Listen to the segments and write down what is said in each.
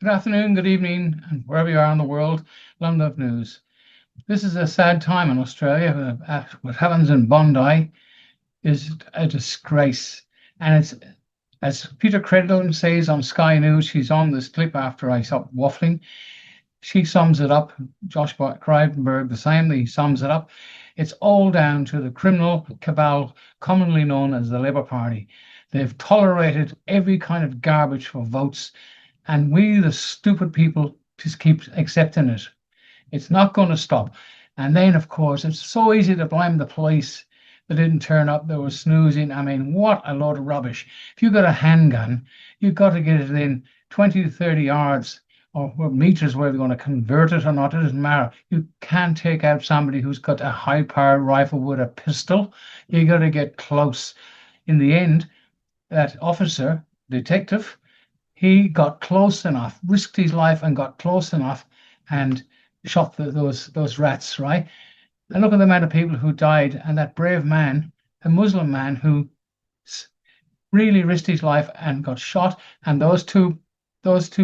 Good afternoon, good evening, and wherever you are in the world, London News. This is a sad time in Australia. What happens in Bondi is a disgrace. And it's, as Peter Credlin says on Sky News, she's on this clip after I stopped waffling. She sums it up. Josh Frydenberg, the same, he sums it up. It's all down to the criminal cabal commonly known as the Labour Party. They've tolerated every kind of garbage for votes, and we, the stupid people, just keep accepting it. It's not going to stop. And then, of course, it's so easy to blame the police. They didn't turn up. They were snoozing. I mean, what a load of rubbish. If you've got a handgun, you've got to get it in 20 to 30 yards or meters, whether you're going to convert it or not. It doesn't matter. You can't take out somebody who's got a high-powered rifle with a pistol. You got to get close. In the end, that officer, detective, he got close enough, risked his life and got close enough and shot those rats, right? And look at the amount of people who died, and that brave man, a Muslim man who really risked his life and got shot, and those two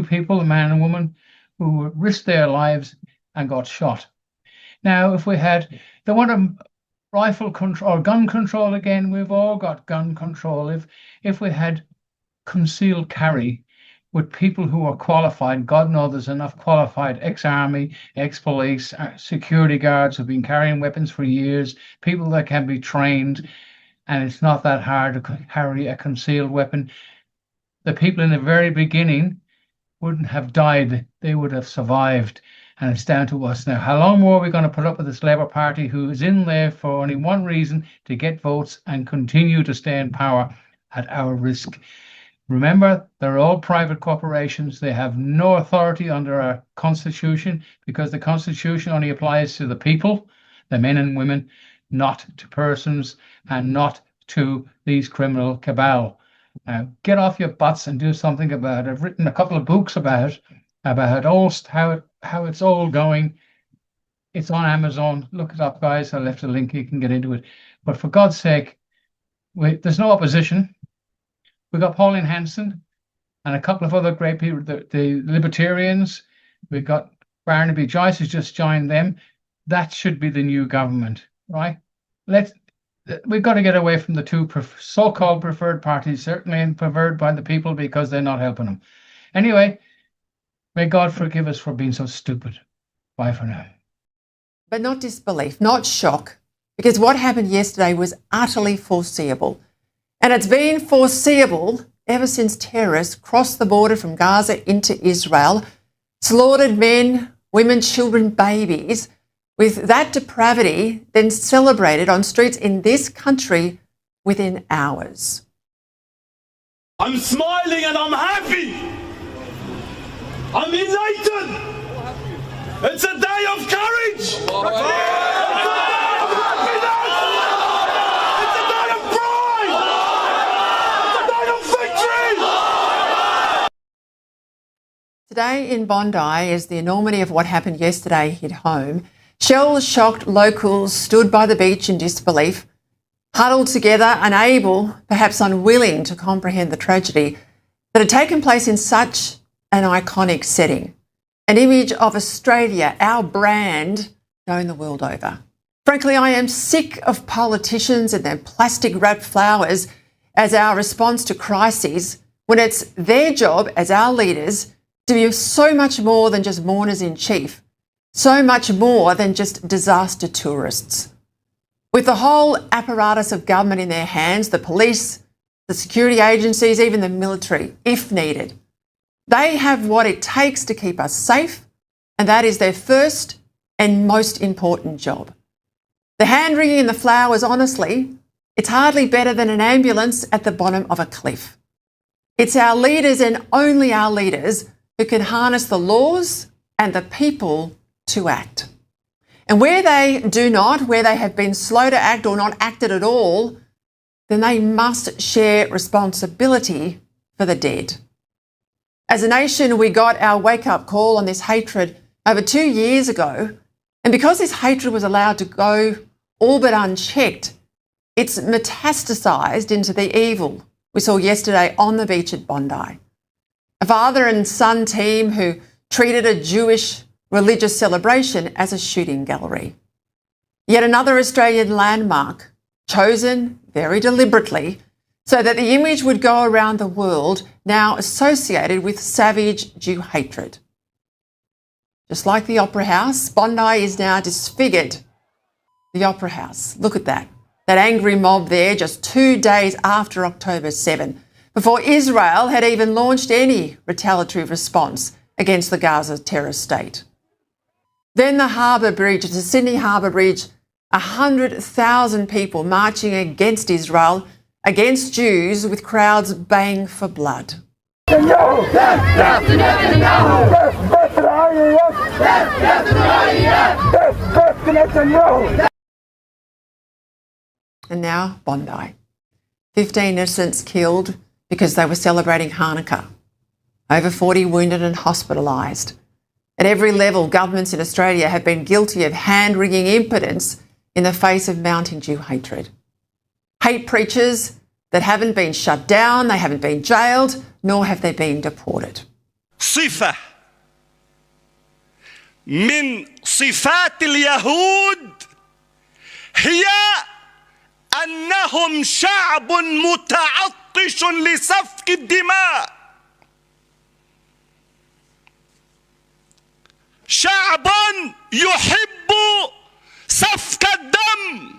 people, a man and woman, who risked their lives and got shot. Now, if we had, they want a rifle control or gun control again. We've all got gun control. If we had concealed carry with people who are qualified, God knows there's enough qualified ex-army, ex-police, security guards who've been carrying weapons for years, people that can be trained, and it's not that hard to carry a concealed weapon. The people in the very beginning wouldn't have died, they would have survived, and it's down to us now. How long more are we going to put up with this Labour Party who is in there for only one reason, to get votes and continue to stay in power at our risk? Remember, they're all private corporations. They have no authority under our constitution, because the constitution only applies to the people, the men and women, not to persons and not to these criminal cabal. Now, get off your butts and do something about it. I've written a couple of books about how it's all going. It's on Amazon. Look it up, guys. I left a link. You can get into it. But for God's sake, there's no opposition. We've got Pauline Hanson and a couple of other great people, the Libertarians. We've got Barnaby Joyce, who's just joined them. That should be the new government, right? We've got to get away from the two so-called preferred parties, certainly, and preferred by the people, because they're not helping them. Anyway, may God forgive us for being so stupid. Bye for now. But not disbelief, not shock, because what happened yesterday was utterly foreseeable. And it's been foreseeable ever since terrorists crossed the border from Gaza into Israel, slaughtered men, women, children, babies, with that depravity then celebrated on streets in this country within hours. I'm smiling and I'm happy. I'm elated. It's a day of courage. Today in Bondi, as the enormity of what happened yesterday hit home, shell-shocked locals stood by the beach in disbelief, huddled together, unable, perhaps unwilling, to comprehend the tragedy that had taken place in such an iconic setting. An image of Australia, our brand, known the world over. Frankly, I am sick of politicians and their plastic-wrapped flowers as our response to crises, when it's their job as our leaders to be so much more than just mourners in chief, so much more than just disaster tourists. With the whole apparatus of government in their hands, the police, the security agencies, even the military, if needed, they have what it takes to keep us safe, and that is their first and most important job. The hand-wringing and the flowers, honestly, it's hardly better than an ambulance at the bottom of a cliff. It's our leaders, and only our leaders, who can harness the laws and the people to act. And where they do not, where they have been slow to act or not acted at all, then they must share responsibility for the dead. As a nation, we got our wake-up call on this hatred over 2 years ago, and because this hatred was allowed to go all but unchecked, it's metastasised into the evil we saw yesterday on the beach at Bondi. A father and son team who treated a Jewish religious celebration as a shooting gallery. Yet another Australian landmark, chosen very deliberately so that the image would go around the world, now associated with savage Jew hatred. Just like the Opera House, Bondi is now disfigured. The Opera House, look at that. That angry mob there just 2 days after October 7, before Israel had even launched any retaliatory response against the Gaza terror state. Then the Harbour Bridge, the Sydney Harbour Bridge, 100,000 people marching against Israel, against Jews, with crowds baying for blood. And now Bondi. 15 innocents killed because they were celebrating Hanukkah. Over 40 wounded and hospitalised. At every level, governments in Australia have been guilty of hand-wringing impotence in the face of mounting Jew hatred. Hate preachers that haven't been shut down, they haven't been jailed, nor have they been deported. صفة من صفات اليهود هي أنهم شعب متعطش لسفك الدماء. شعب يحب سفك الدم.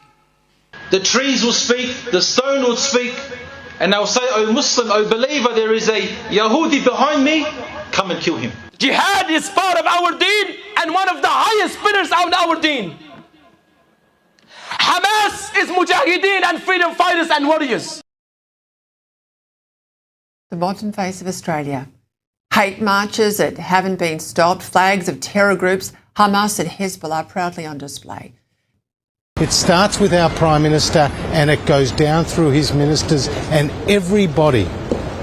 The trees will speak, the stone will speak, and they'll say, "O Muslim, O believer, there is a Yahudi behind me, come and kill him." Jihad is part of our deen and one of the highest pillars of our deen. Hamas is mujahideen and freedom fighters and warriors. The modern face of Australia. Hate marches that haven't been stopped, flags of terror groups, Hamas and Hezbollah proudly on display. It starts with our Prime Minister and it goes down through his ministers and everybody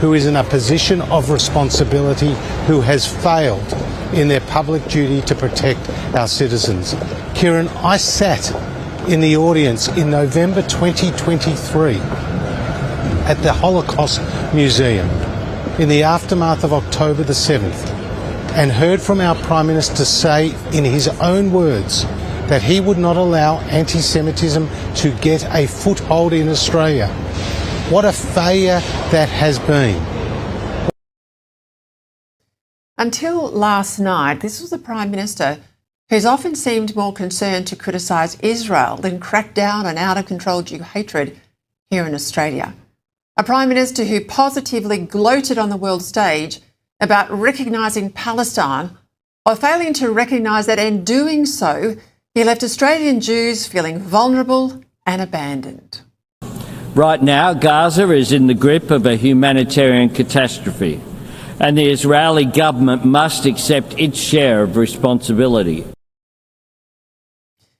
who is in a position of responsibility, who has failed in their public duty to protect our citizens. Kieran, I sat in the audience in November 2023 at the Holocaust Museum in the aftermath of October the 7th and heard from our Prime Minister say in his own words that he would not allow anti-Semitism to get a foothold in Australia. What a failure that has been. Until last night, this was the Prime Minister who's often seemed more concerned to criticise Israel than crack down on out-of-control Jew hatred here in Australia. A Prime Minister who positively gloated on the world stage about recognising Palestine, while failing to recognise that in doing so, he left Australian Jews feeling vulnerable and abandoned. Right now, Gaza is in the grip of a humanitarian catastrophe, and the Israeli government must accept its share of responsibility.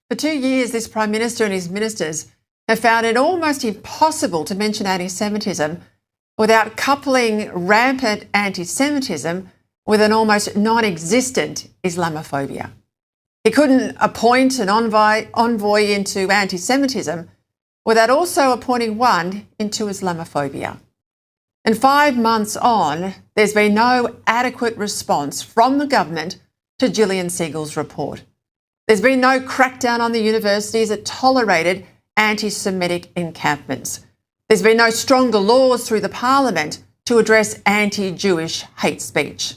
For 2 years, this Prime Minister and his ministers have found it almost impossible to mention anti-Semitism without coupling rampant anti-Semitism with an almost non-existent Islamophobia. He couldn't appoint an envoy into anti-Semitism without also appointing one into Islamophobia. And 5 months on, there's been no adequate response from the government to Gillian Siegel's report. There's been no crackdown on the universities that tolerated anti-Semitic encampments. There's been no stronger laws through the parliament to address anti-Jewish hate speech.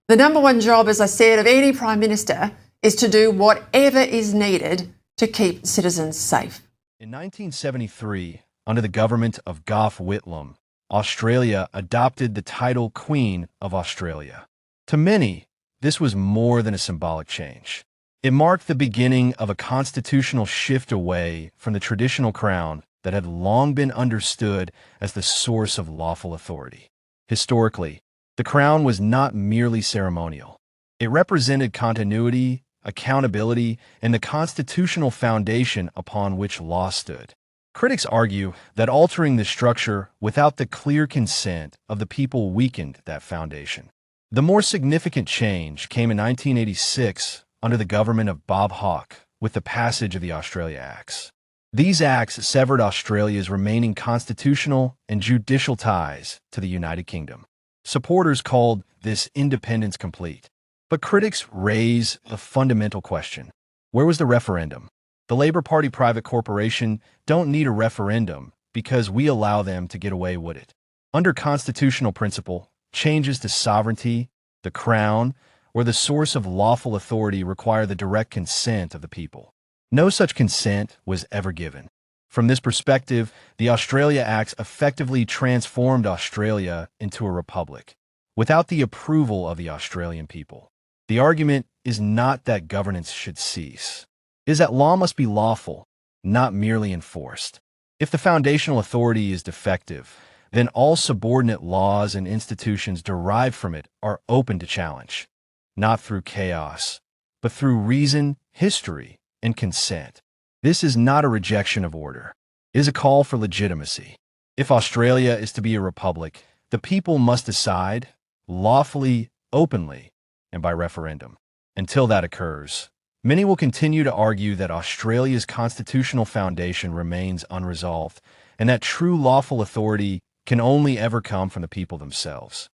The number one job, as I said, of any Prime Minister is to do whatever is needed to keep citizens safe. In 1973, under the government of Gough Whitlam, Australia adopted the title Queen of Australia. To many, this was more than a symbolic change. It marked the beginning of a constitutional shift away from the traditional crown that had long been understood as the source of lawful authority. Historically, the crown was not merely ceremonial. It represented continuity, accountability, and the constitutional foundation upon which law stood. Critics argue that altering the structure without the clear consent of the people weakened that foundation. The more significant change came in 1986 under the government of Bob Hawke with the passage of the Australia Acts. These acts severed Australia's remaining constitutional and judicial ties to the United Kingdom. Supporters called this independence complete. But critics raise a fundamental question. Where was the referendum? The Labour Party private corporation don't need a referendum because we allow them to get away with it. Under constitutional principle, changes to sovereignty, the crown, or the source of lawful authority require the direct consent of the people. No such consent was ever given. From this perspective, the Australia Acts effectively transformed Australia into a republic, without the approval of the Australian people. The argument is not that governance should cease. It is that law must be lawful, not merely enforced. If the foundational authority is defective, then all subordinate laws and institutions derived from it are open to challenge, not through chaos, but through reason, history, and consent. This is not a rejection of order. It is a call for legitimacy. If Australia is to be a republic, the people must decide, lawfully, openly, and by referendum. Until that occurs, many will continue to argue that Australia's constitutional foundation remains unresolved, and that true lawful authority can only ever come from the people themselves.